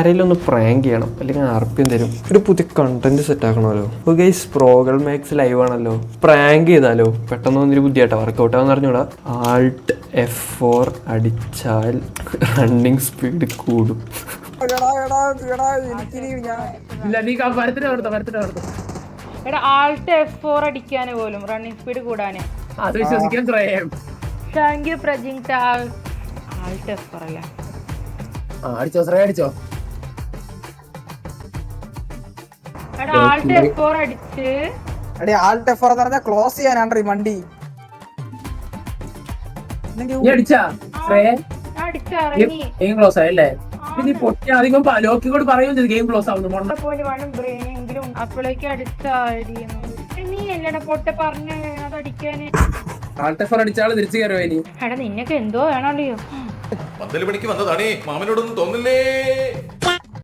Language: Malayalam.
ആരെങ്കിലും ഒന്ന് പ്രാങ്ക് ചെയ്യണം, അല്ലെങ്കിൽ ആർപ്പിയും തരും. ഒരു പുതിയ കണ്ടന്റ് സെറ്റ് ആക്കണമല്ലോ. അപ്പോൾ ഗൈസ് പ്രോകൾ മാക്സ് ലൈവ് ആണല്ലോ, പ്രാങ്ക് ചെയ്താലോ? പെട്ടെന്ന് വന്നൊരു ബുദ്ധിയായിട്ടോ, വർക്കൗട്ട് ആണെന്ന് അറിഞ്ഞൂടാ. Alt F4 അടിച്ചാൽ റണ്ണിങ് സ്പീഡ് കൂടും. Alt F4 അടിക്കാന് പോലും റണ്ണിങ് സ്പീഡ് കൂടാന് അത് വിശ്വസിക്കാൻ താങ്ക് യു പ്രജിങ്ട. Alt F4 അല്ലേ? അടിച്ചോ ശ്രേയ അടിച്ചോ. Alt F4 അടിച്ച് Alt F4 എന്ന് പറഞ്ഞാൽ ക്ലോസ് ചെയ്യാനാണ് ഈ വണ്ടി. അടിച്ചാ ശ്രേയ അടിച്ചിറങ്ങി ഗെയിം ക്ലോസ് ആയല്ലേ? നീ പൊട്ടി അധികം ലോക്കിയോട് പറയുകയും ചെയ്തു ഗെയിം ക്ലോസ് ആവുന്നു. പോലെ വേണം ബ്രെയിനെങ്കിലും അപ്പോഴേക്ക് അടിച്ചടിയുന്നു. നീ എന്നടാ പൊട്ട പറഞ്ഞ അതടിക്കാന്. Alt F4 അടിച്ചാൽ തിരിച്ചു കയറുമോ ഇനി? എടാ നിന്നൊക്കെ എന്തോ വേണമല്ലോ. പന്തല് പണിക്ക് വന്നതാണേ, മാമനോടൊന്നും തോന്നില്ലേ?